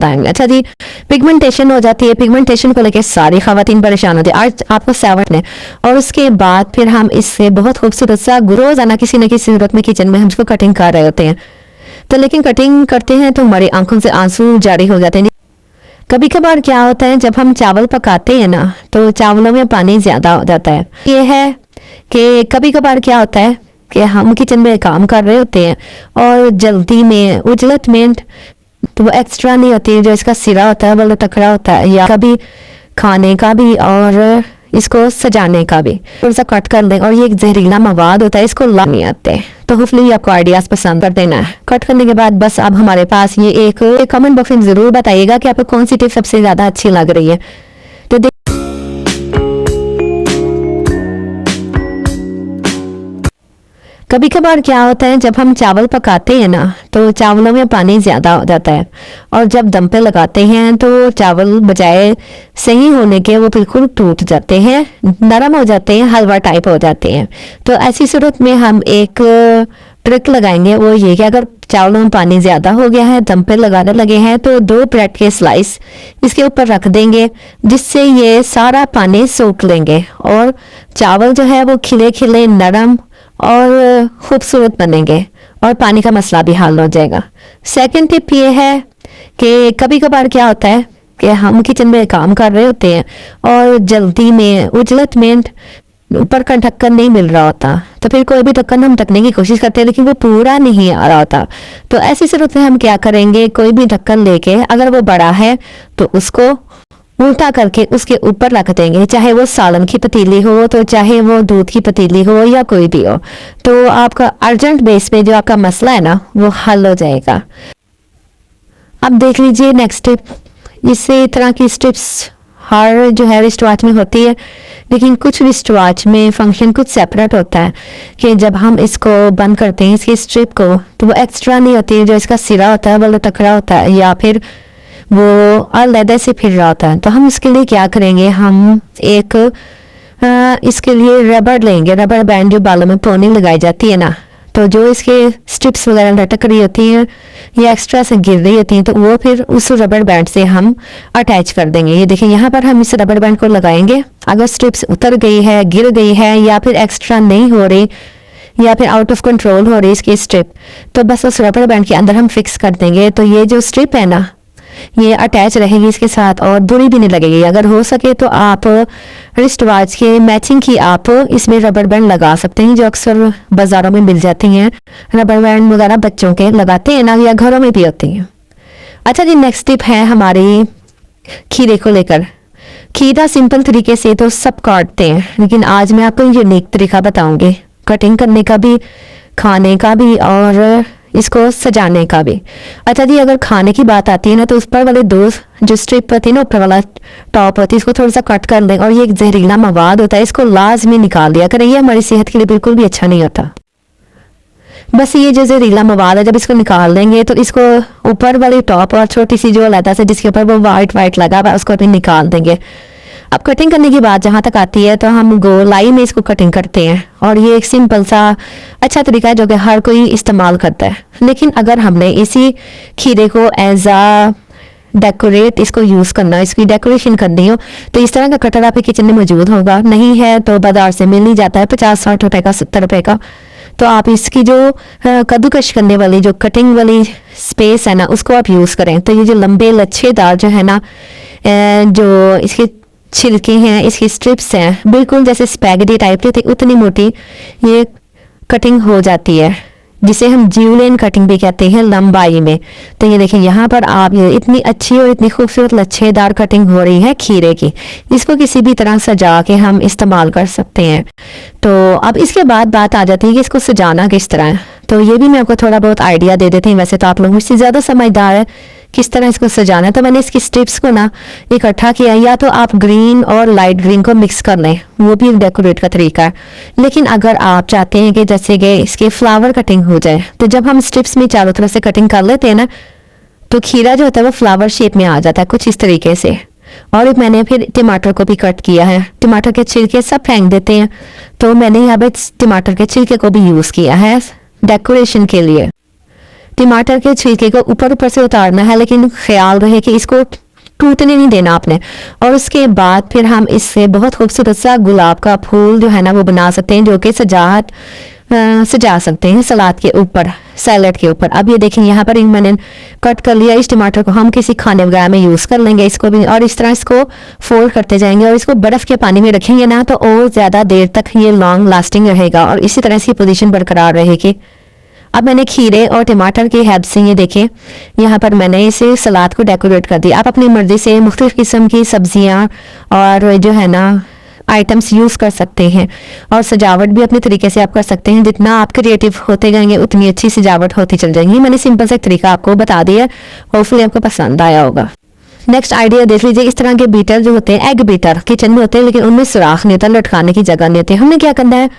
बताएंगे। अच्छा जी, पिगमेंटेशन हो जाती है। पिगमेंटेशन को लेकर सारी खवातीन परेशान होती है। आज आपको 7 है और उसके बाद फिर हम इससे बहुत खूबसूरत सा रोजाना किसी न किसी सूरत में किचन में हम इसको कटिंग कर रहे होते हैं। तो लेकिन कटिंग करते हैं तो हमारी आंखों से आंसू जारी हो जाते हैं। कभी कभार क्या होता है, जब हम चावल पकाते हैं ना तो चावलों में पानी ज्यादा हो जाता है। ये है कि कभी कभार क्या होता है कि हम किचन में काम कर रहे होते हैं और जल्दी में उजलत में तो वो एक्स्ट्रा नहीं होती है, जो इसका सिरा होता है वो टकरा होता है, या कभी खाने का भी और इसको सजाने का भी थोड़ा सा कट कर दें। और ये एक जहरीला मवाद होता है, इसको ला नहीं आते। तो होपफुली आपको आइडियाज पसंद कर देना है। कट करने के बाद बस अब हमारे पास ये एक कमेंट बॉक्स में जरूर बताइएगा कि आपको कौन सी टिप सबसे ज्यादा अच्छी लग रही है। तो कभी कभार क्या होता है, जब हम चावल पकाते हैं ना तो चावलों में पानी ज़्यादा हो जाता है और जब दम पे लगाते हैं तो चावल बजाय सही होने के वो बिल्कुल टूट जाते हैं, नरम हो जाते हैं, हलवा टाइप हो जाते हैं। तो ऐसी सूरत में हम एक ट्रिक लगाएंगे, वो ये कि अगर चावलों में पानी ज़्यादा हो गया है, दम पे लगाने लगे हैं, तो 2 ब्रेड के स्लाइस इसके ऊपर रख देंगे, जिससे ये सारा पानी सोख लेंगे और चावल जो है वो खिले खिले नरम और खूबसूरत बनेंगे और पानी का मसला भी हल हो जाएगा। सेकंड टिप ये है कि कभी कभार क्या होता है कि हम किचन में काम कर रहे होते हैं और जल्दी में उजलत में ऊपर का ढक्कन नहीं मिल रहा होता, तो फिर कोई भी ढक्कन हम ढकने की कोशिश करते हैं लेकिन वो पूरा नहीं आ रहा होता। तो ऐसी सूरत में हम क्या करेंगे, कोई भी ढक्कन लेके अगर वो बड़ा है तो उसको उल्टा करके उसके ऊपर रख देंगे, चाहे वो सालन की पतीली हो तो चाहे वो दूध की पतीली हो या कोई भी हो। तो आपका अर्जेंट बेस पे जो आपका मसला है ना वो हल हो जाएगा। अब देख लीजिए नेक्स्ट टिप। इसी तरह की स्टेप्स हर जो है रिस्टवाच में होती है, लेकिन कुछ रिस्टवाच में फंक्शन कुछ सेपरेट होता है कि जब हम इसको बंद करते हैं इसकी स्ट्रिप को, तो वो एक्स्ट्रा नहीं होती है, जो इसका सिरा होता है वो टकरा होता है या फिर वो अलग से फिर रहा होता है। तो हम इसके लिए क्या करेंगे, हम एक इसके लिए रबर लेंगे, रबर बैंड जो बालों में पोनी लगाई जाती है ना, तो जो इसके स्ट्रिप्स वगैरह लटक रही होती हैं या एक्स्ट्रा से गिर रही होती हैं तो वो फिर उस रबर बैंड से हम अटैच कर देंगे। ये देखिए यहाँ पर हम इस रबर बैंड को लगाएंगे। अगर स्ट्रिप्स उतर गई है, गिर गई है या फिर एक्स्ट्रा नहीं हो रही या फिर आउट ऑफ कंट्रोल हो रही इसकी स्ट्रिप, तो बस उस रबर बैंड के अंदर हम फिक्स कर देंगे। तो ये जो स्ट्रिप है ना ये अटैच रहेगी इसके साथ और बुरी भी नहीं लगेगी। अगर हो सके तो आप रिस्ट वॉच के मैचिंग की आप इसमें रबर बैंड लगा सकते हैं, जो अक्सर बाजारों में मिल जाती हैं। रबर बैंड वगैरह बच्चों के लगाते हैं ना, या घरों में भी होती हैं। अच्छा जी, नेक्स्ट टिप है हमारी खीरे को लेकर। खीरा सिंपल तरीके से तो सब काटते हैं, लेकिन आज मैं आपको यूनिक तरीका बताऊंगी कटिंग करने का भी, खाने का भी और इसको सजाने का भी। अच्छा जी, अगर खाने की बात आती है ना तो उस पर वाले 2 जो स्ट्रिप होती है ना, ऊपर वाला टॉप होती है, इसको थोड़ा सा कट कर दें। और ये एक जहरीला मवाद होता है, इसको लाजमी निकाल दिया करें, ये हमारी सेहत के लिए बिल्कुल भी अच्छा नहीं होता। बस ये जो जहरीला मवाद है, जब इसको निकाल देंगे तो इसको ऊपर वाली टॉप और छोटी सी जो अलग से जिसके ऊपर वो वाइट लगा हुआ उसको भी निकाल देंगे। अब कटिंग करने की बात जहाँ तक आती है तो हम गोलाई में इसको कटिंग करते हैं और ये एक सिंपल सा अच्छा तरीका है जो कि हर कोई इस्तेमाल करता है। लेकिन अगर हमने इसी खीरे को एज आ डेकोरेट इसको यूज़ करना, इसकी डेकोरेशन करनी हो, तो इस तरह का कटर आपके किचन में मौजूद होगा। नहीं है तो बाजार से मिल ही जाता है 50-60 रुपए का, 70 रुपए का। तो आप इसकी जो कद्दूकश करने वाली जो कटिंग वाली स्पेस है ना उसको आप यूज़ करें। तो ये जो लंबे लच्छेदार जो है ना, जो इसके छिलके हैं, इसकी स्ट्रिप्स हैं, बिल्कुल जैसे स्पैगेटी टाइप की उतनी मोटी ये कटिंग हो जाती है, जिसे हम ज्यूलियन कटिंग भी कहते हैं लंबाई में। तो ये देखिए यहाँ पर आप ये इतनी अच्छी और इतनी खूबसूरत लच्छेदार कटिंग हो रही है खीरे की। इसको किसी भी तरह सजा के हम इस्तेमाल कर सकते हैं। तो अब इसके बाद बात आ जाती है कि इसको सजाना किस तरह है। तो ये भी मैं आपको थोड़ा बहुत आइडिया दे देती हूँ, वैसे तो आप लोग मुझसे ज़्यादा समझदार है किस तरह इसको सजाना है। तो मैंने इसकी स्ट्रिप्स को ना इकट्ठा किया, या तो आप ग्रीन और लाइट ग्रीन को मिक्स कर लें, वो भी डेकोरेट का तरीका है। लेकिन अगर आप चाहते हैं कि जैसे कि इसके फ्लावर कटिंग हो जाए, तो जब हम स्ट्रिप्स में चारों तरफ से कटिंग कर लेते हैं ना तो खीरा जो होता है वो फ्लावर शेप में आ जाता है कुछ इस तरीके से। और मैंने फिर टमाटर को भी कट किया है, टमाटर के छिलके सब फेंक देते हैं, तो मैंने यहाँ पे टमाटर के छिलके को भी यूज़ किया है डेकोरेशन के लिए। टमाटर के छिलके को ऊपर ऊपर से उतारना है, लेकिन ख्याल रहे कि इसको टूटने नहीं देना आपने। और उसके बाद फिर हम इससे बहुत खूबसूरत सा गुलाब का फूल जो है ना वो बना सकते हैं, जो कि सजा सकते हैं सलाद के ऊपर, सैलेड के ऊपर। अब ये देखें यहाँ पर मैंने कट कर लिया। इस टमाटर को हम किसी खाने वगैरह में यूज़ कर लेंगे इसको भी, और इस तरह इसको फोल्ड करते जाएंगे और इसको बर्फ़ के पानी में रखेंगे ना तो और ज़्यादा देर तक ये लॉन्ग लास्टिंग रहेगा और इसी तरह इसकी पोजीशन बरकरार रहेगी। अब मैंने खीरे और टमाटर की हेल्प से ये देखें यहाँ पर मैंने इसे सलाद को डेकोरेट कर दिया। आप अपनी मर्जी से मुख्तलिफ किस्म की सब्जियाँ और जो है ना आइटम्स यूज़ कर सकते हैं, और सजावट भी अपने तरीके से आप कर सकते हैं। जितना आप क्रिएटिव होते जाएंगे उतनी अच्छी सजावट होती चल जाएंगी। मैंने सिंपल सा एक तरीका आपको बता दिया, होपफुली आपको पसंद आया होगा। नेक्स्ट आइडिया देख लीजिए। इस तरह के बीटर जो होते हैं, एग बीटर किचन में होते हैं, लेकिन उनमें सुराख नहीं होता, लटकाने की जगह नहीं होती। हमने क्या करना है,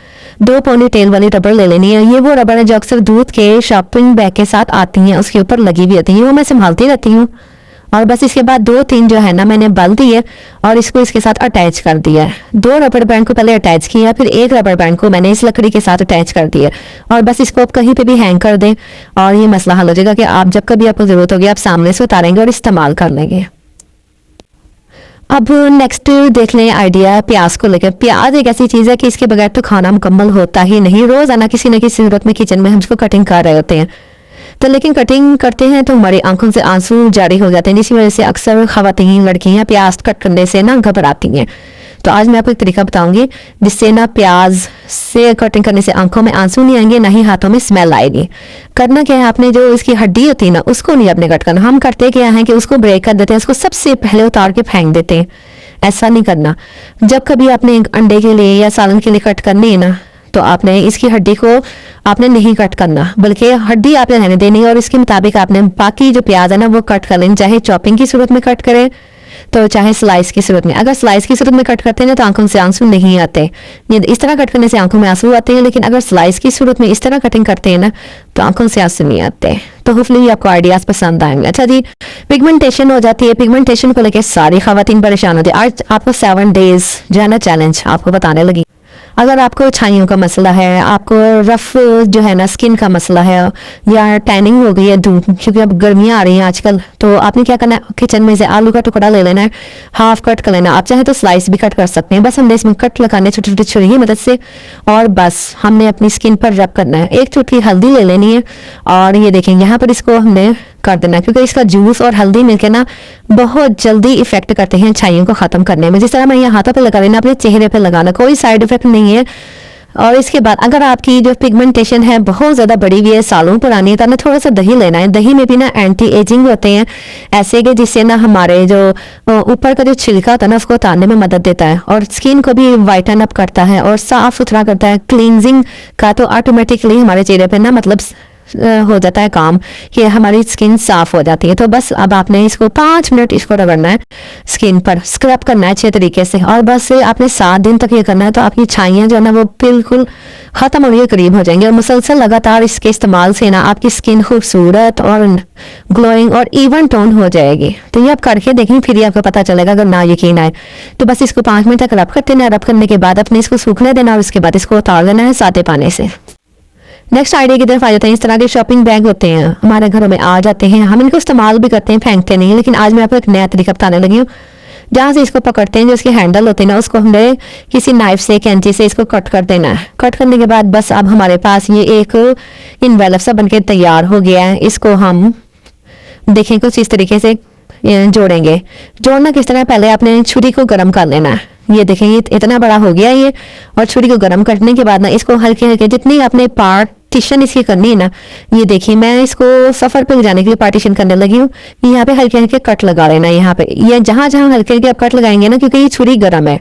2 पोनी टेल वाली रबड़ ले लेनी है। ये वो रबड़ है जो अक्सर दूध के शॉपिंग बैग के साथ आती हैं, उसके ऊपर लगी हुई होती है, वो मैं संभालती रहती हूँ। और बस इसके बाद 2-3 जो है ना मैंने बल दिए और इसको इसके साथ अटैच कर दिया है। 2 रबड़ बैंड को पहले अटैच किया, फिर 1 रबड़ बैंड को मैंने इस लकड़ी के साथ अटैच कर दिया, और बस इसको आप कहीं पे भी हैंग कर दें और ये मसला हल हो जाएगा कि आप जब कभी आपको ज़रूरत होगी आप सामने से उतारेंगे और इस्तेमाल कर लेंगे। अब नेक्स्ट देख लें आइडिया प्याज को लेकर। प्याज एक ऐसी चीज़ है कि इसके बगैर तो खाना मुकम्मल होता ही नहीं। रोज़ाना किसी न किसी सूरत में किचन में हम इसको कटिंग कर रहे होते हैं, तो लेकिन कटिंग करते हैं तो हमारी आंखों से आंसू जारी हो जाते हैं, जिसकी वजह से अक्सर ख़वातीन लड़कियां प्याज कट करने से ना घबराती हैं। तो आज मैं आपको एक तरीका बताऊंगी जिससे ना प्याज से कटिंग करने से आंखों में आंसू नहीं आएंगे, ना ही हाथों में स्मेल आएगी। करना क्या है, आपने जो इसकी हड्डी होती है ना उसको नहीं आपने कट करना। हम करते क्या है कि उसको ब्रेक कर देते हैं, उसको सबसे पहले उतार के फेंक देते हैं। ऐसा नहीं करना। जब कभी आपने अंडे के लिए या सालन के लिए कट करनी है ना तो आपने इसकी हड्डी को आपने नहीं कट करना, बल्कि हड्डी आपने रहने देनी है, और इसके मुताबिक आपने बाकी जो प्याज है ना वो कट कर लेनी। चाहे चॉपिंग की सूरत में कट करें तो चाहे स्लाइस की सूरत में। अगर स्लाइस की सूरत में कट करते हैं ना तो आंखों से आंसू नहीं आते, इस तरह कट करने से आंखों में आंसू आते हैं, लेकिन अगर स्लाइस की सूरत में इस तरह कटिंग करते हैं ना तो आंखों से आंसू नहीं आते। तो होपफुली आपको आइडियाज पसंद आएंगे। अच्छा जी, पिगमेंटेशन हो जाती है। पिगमेंटेशन को लेकर सारी खवातीन परेशान होती है। आज आपको 7 डेज जो है ना चैलेंज आपको बताने लगी। अगर आपको छाइयों का मसला है, आपको रफ जो है ना स्किन का मसला है, या टैनिंग हो गई है धूप, क्योंकि अब गर्मियाँ आ रही हैं आजकल, तो आपने क्या करना है, किचन में से आलू का टुकड़ा ले लेना है, हाफ कट कर लेना। आप चाहे तो स्लाइस भी कट कर सकते हैं। बस हमने इसमें कट लगाने छोटी छोटी छुरी की मदद से, और बस हमने अपनी स्किन पर रब करना है। 1 चुटकी हल्दी ले लेनी है और ये देखेंगे यहाँ पर इसको हमने कर देना, क्योंकि इसका जूस और हल्दी मिलकर ना बहुत जल्दी इफेक्ट करते हैं छाइयों को ख़त्म करने में। जिस तरह मैं यहाँ हाथों पे लगा लेना, अपने चेहरे पे लगाना, कोई साइड इफेक्ट नहीं है। और इसके बाद अगर आपकी जो पिगमेंटेशन है बहुत ज़्यादा बड़ी हुई है, सालों पुरानी है, तो हमें थोड़ा सा दही लेना है। दही में भी ना एंटी एजिंग होते हैं ऐसे कि जिससे ना हमारे जो ऊपर का जो छिलका होता है ना उसको उतारने में मदद देता है, और स्किन को भी वाइटन अप करता है और साफ़ सुथरा करता है। क्लींजिंग का तो ऑटोमेटिकली हमारे चेहरे पे ना मतलब हो जाता है काम कि हमारी स्किन साफ हो जाती है। तो बस अब आपने इसको 5 मिनट इसको रगड़ना है, स्किन पर स्क्रब करना है अच्छे तरीके से, और बस आपने 7 दिन तक ये करना है। तो आपकी छाइयाँ जो है ना वो बिल्कुल ख़त्म होने के करीब हो जाएंगे। और मुसलसल लगातार इसके इस्तेमाल से ना आपकी स्किन खूबसूरत और ग्लोइंग और इवन टोन हो जाएगी। तो ये आप करके देखें, फिर ही आपको पता चलेगा। अगर ना यकीन आए तो बस इसको 5 मिनट तक रब करते हैं। रब करने के बाद अपने इसको सूखने देना और उसके बाद इसको उतार देना है सादे पानी से। नेक्स्ट आइडिया की तरफ आ जाते हैं। इस तरह के शॉपिंग बैग होते हैं हमारे घरों में आ जाते हैं, हम इनको इस्तेमाल भी करते हैं, फेंकते नहीं। लेकिन आज मैं आपको एक नया तरीका बताने लगी हूँ। जहाँ से इसको पकड़ते हैं, जो इसके हैंडल होते हैं ना उसको हमने किसी नाइफ से कैंची से इसको कट कर देना है। कट करने के बाद बस अब हमारे पास ये एक इनवेलप सा बनके तैयार हो गया है। इसको हम देखें कुछ इस तरीके से जोड़ेंगे। जोड़ना किस तरह, पहले आपने छुरी को गर्म कर लेना है। ये देखें ये इतना बड़ा हो गया ये, और छुरी को गर्म करने के बाद ना इसको हल्के हल्के जितनी आपने पार्टीशन इसकी करनी है ना, ये देखिए मैं इसको सफ़र पे ले जाने के लिए पार्टीशन करने लगी हूँ। यहाँ पे हल्के हल्के कट लगा लेना है। यहाँ पे ये जहाँ जहाँ हल्के हल्के आप कट लगाएंगे ना, क्योंकि ये छुरी गर्म है,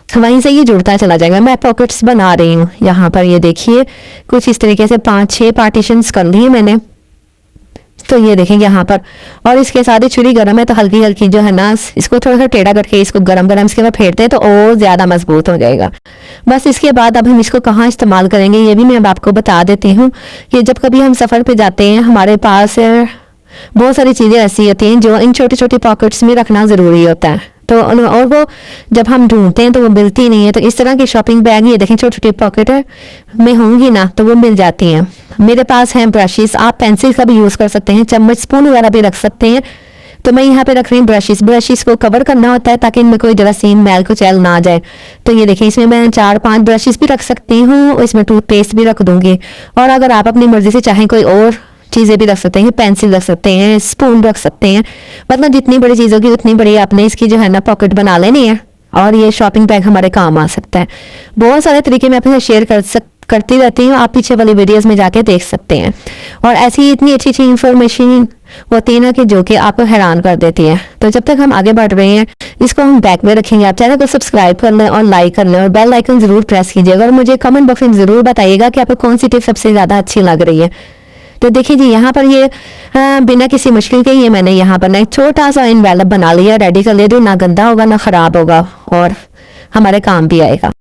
वहीं से ये जुड़ता चला जाएगा। मैं पॉकेट्स बना रही हूँ यहाँ पर, ये देखिए कुछ इस तरीके से 5-6 पार्टीशंस कर लिए मैंने। तो ये देखेंगे यहाँ पर, और इसके साथ ही छुरी गर्म है तो हल्की हल्की जो है ना इसको थोड़ा सा टेढ़ा करके इसको गरम गरम इसके बाद फेरते हैं तो और ज़्यादा मजबूत हो जाएगा। बस इसके बाद अब हम इसको कहाँ इस्तेमाल करेंगे ये भी मैं अब आपको बता देती हूँ। कि जब कभी हम सफ़र पे जाते हैं, हमारे पास बहुत सारी चीज़ें ऐसी होती हैं जो इन छोटी छोटी पॉकेट्स में रखना ज़रूरी होता है। तो और वो जब हम ढूंढते हैं तो वो मिलती नहीं है। तो इस तरह की शॉपिंग बैग, ये देखें छोटी छोटी पॉकेट में होंगी ना तो वो मिल जाती हैं। मेरे पास हैं ब्रशेस, आप पेंसिल का भी यूज़ कर सकते हैं, चम्मच स्पून वगैरह भी रख सकते हैं। तो मैं यहाँ पे रख रही हूँ ब्रशेस को कवर करना होता है ताकि इनमें कोई जरासीम मैल को चैल ना जाए। तो ये देखें इसमें मैं 4-5 ब्रशेस भी रख सकती हूँ, इसमें टूथपेस्ट भी रख दूंगी। और अगर आप अपनी मर्जी से चाहें कोई और चीज़ें भी रख सकते हैं, पेंसिल रख सकते हैं, स्पून रख सकते हैं, मतलब जितनी बड़ी चीज़ होगी उतनी बड़ी आपने इसकी जो है ना पॉकेट बना लेनी है और ये शॉपिंग बैग हमारे काम आ सकता है। बहुत सारे तरीके मैं अपने शेयर करती रहती हूँ, आप पीछे वाली वीडियोस में जाके देख सकते हैं। और ऐसी इतनी अच्छी अच्छी इंफॉर्मेशन होती है ना कि जो कि आपको हैरान कर देती है। तो जब तक हम आगे बढ़ रहे हैं इसको हम बैक में रखेंगे। आप चैनल को सब्सक्राइब कर लें और लाइक कर लें और बेल आइकन जरूर प्रेस कीजिएगा और मुझे कमेंट बॉक्स में जरूर बताइएगा कि आपको कौन सी टिप सबसे ज़्यादा अच्छी लग रही है। तो देखिए जी यहाँ पर ये बिना किसी मुश्किल के ये मैंने यहाँ पर ना एक छोटा सा इन्वेलप बना लिया, रेडी कर लिया, जो ना गंदा होगा ना ख़राब होगा और हमारे काम भी आएगा।